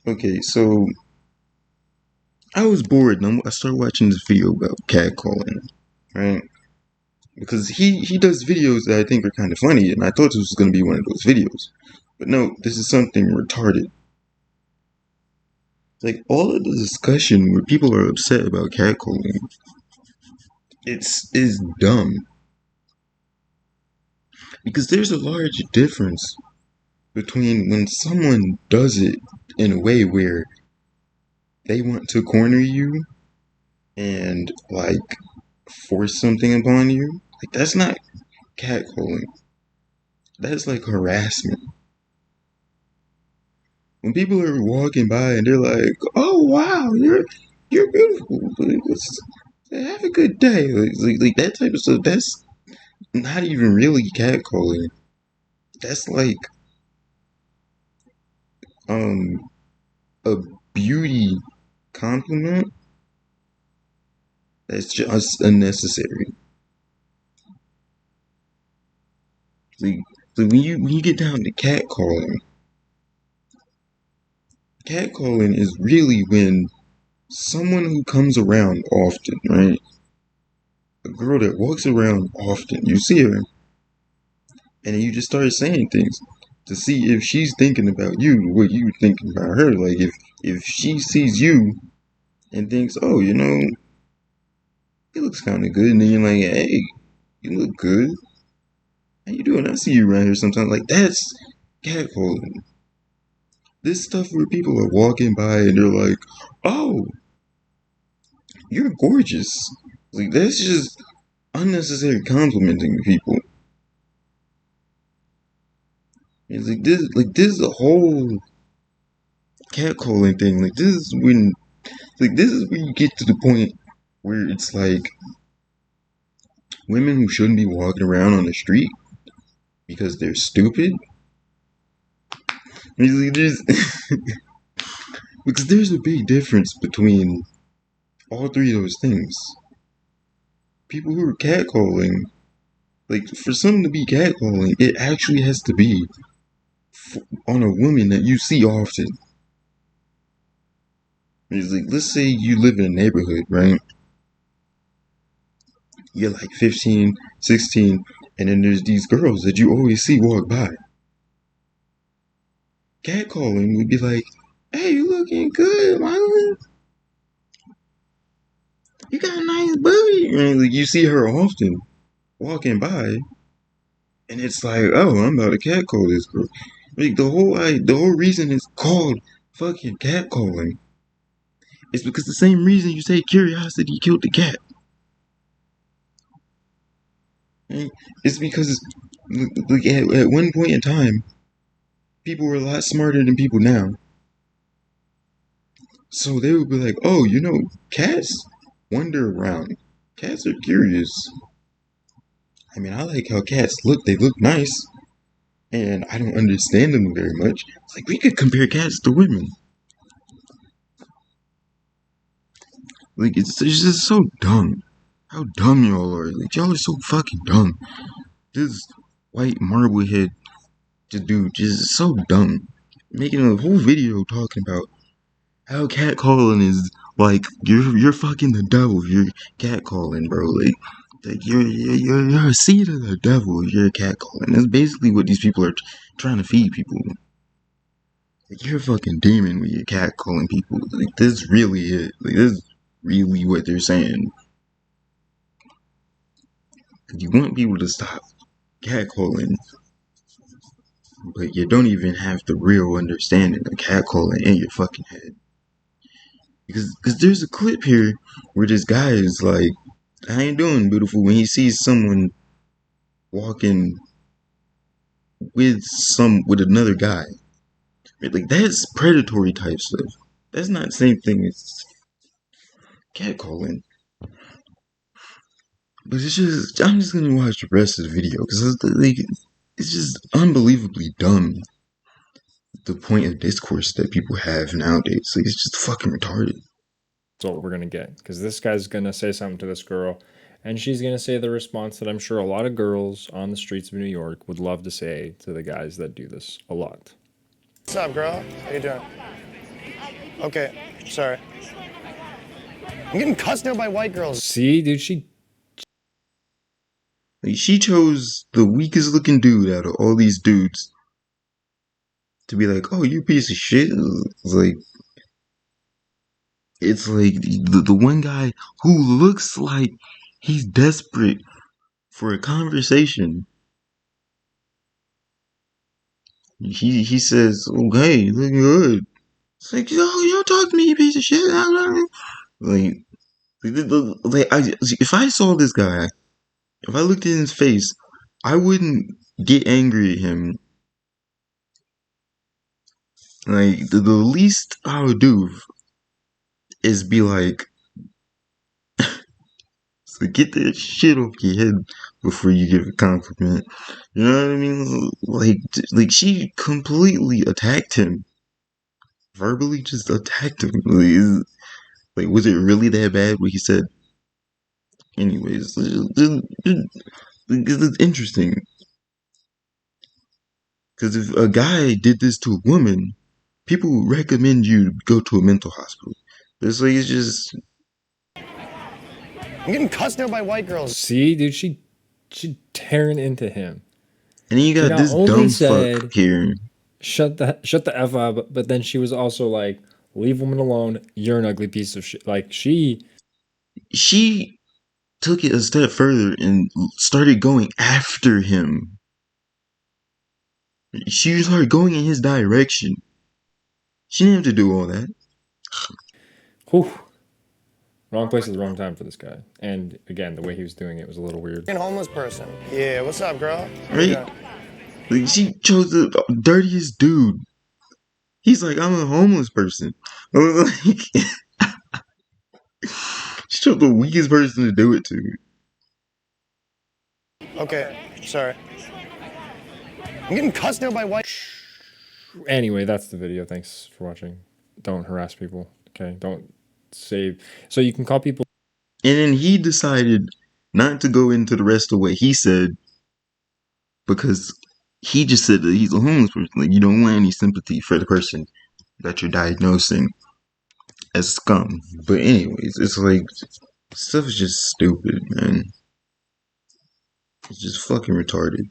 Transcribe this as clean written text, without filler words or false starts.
Okay, so I was bored and I started watching this video about catcalling, right? Because he does videos that I think are kind of funny, and I thought this was going to be one of those videos. But no, this is something retarded. Like, all of the discussion where people are upset about catcalling, is dumb. Because there's a large difference between when someone does it in a way where they want to corner you and, like, force something upon you. Like, that's not catcalling. That's like harassment. When people are walking by and they're like, "Oh wow, you're beautiful. Have a good day." Like that type of stuff. That's not even really catcalling. That's like um a beauty compliment that's just unnecessary. Like, so when you get down to catcalling is really when someone who comes around often, right? A girl that walks around often, you see her, and then you just start saying things to see if she's thinking about you, what you thinking about her. Like if she sees you and thinks, "Oh, he looks kind of good," and then you're like, "Hey, you look good. How you doing? I see you around here sometimes." Like, that's catcalling. This stuff where people are walking by and they're like, "Oh, you're gorgeous." Like, that's just unnecessary complimenting people. It's like this is a whole catcalling thing. This is when you get to the point where it's like women who shouldn't be walking around on the street because they're stupid. There's because there's a big difference between all three of those things. People who are catcalling, like, for something to be catcalling, it actually has to be on a woman that you see often. It's like, let's say you live in a neighborhood, right? You're like 15, 16, and then there's these girls that you always see walk by. Catcalling would be like, "Hey, you looking good, man. You got a nice booty." And like, you see her often walking by, and it's like, "Oh, I'm about to catcall this girl." Like, the whole reason it's called fucking catcalling is because the same reason you say curiosity killed the cat. Right? It's because, like, at one point in time, people were a lot smarter than people now. So they would be like, "Oh, cats wander around. Cats are curious. I mean, I like how cats look. They look nice. And I don't understand them very much." It's like, we could compare cats to women. Like, it's just so dumb. How dumb y'all are. Like, y'all are so fucking dumb. This white marblehead dude just so dumb. Making a whole video talking about how catcalling is like you're fucking the devil if you're catcalling, bro. Like you're a seed of the devil if you're catcalling. That's basically what these people are trying to feed people. Like, you're a fucking demon when you're catcalling people. Like, this really is. Like, this is really what they're saying. You want people to stop catcalling, but you don't even have the real understanding of catcalling in your fucking head. Because there's a clip here where this guy is like, "How you doing, beautiful?" when he sees someone walking with another guy. Like, that's predatory type stuff. That's not the same thing as catcalling. But I'm just gonna watch the rest of the video because it's just unbelievably dumb. The point of discourse that people have nowadays, like, it's just fucking retarded. That's what we're gonna get, because this guy's gonna say something to this girl, and she's gonna say the response that I'm sure a lot of girls on the streets of New York would love to say to the guys that do this a lot. What's up, girl? How you doing? Okay, sorry. I'm getting cussed out by white girls. See, dude, she. Like, she chose the weakest looking dude out of all these dudes to be like, oh, you piece of shit. It's like the one guy who looks like he's desperate for a conversation. He says, okay, looking good. It's like, yo, you don't talk to me, you piece of shit. Like, if I saw this guy, if I looked in his face, I wouldn't get angry at him. Like, the least I would do is be like, so get that shit off your head before you give a compliment. You know what I mean? Like she completely attacked him, verbally just attacked him. Like, was it really that bad? What he said? Anyways, it's interesting because if a guy did this to a woman, people would recommend you go to a mental hospital. It's just. I'm getting cussed out by white girls. See, dude, she tearing into him. And then you She got not this only dumb fuck said here. shut the f up, but then she was also like, leave women alone. You're an ugly piece of shit. Like She took it a step further and started going after him. She started going in his direction. She didn't have to do all that. whew, wrong place at the wrong time for this guy. And again, the way he was doing it was a little weird. Fucking homeless person. Yeah, what's up, girl? How you Right? doing? Like, she chose the dirtiest dude. He's like, I'm a homeless person. I was like, she chose the weakest person to do it to. Okay, sorry. I'm getting cussed out by white. Anyway, that's the video. Thanks for watching. Don't harass people. Okay, don't save. So you can call people. And then he decided not to go into the rest of what he said because he just said that he's a homeless person. Like, you don't want any sympathy for the person that you're diagnosing as scum. But anyways, it's like stuff is just stupid, man. It's just fucking retarded.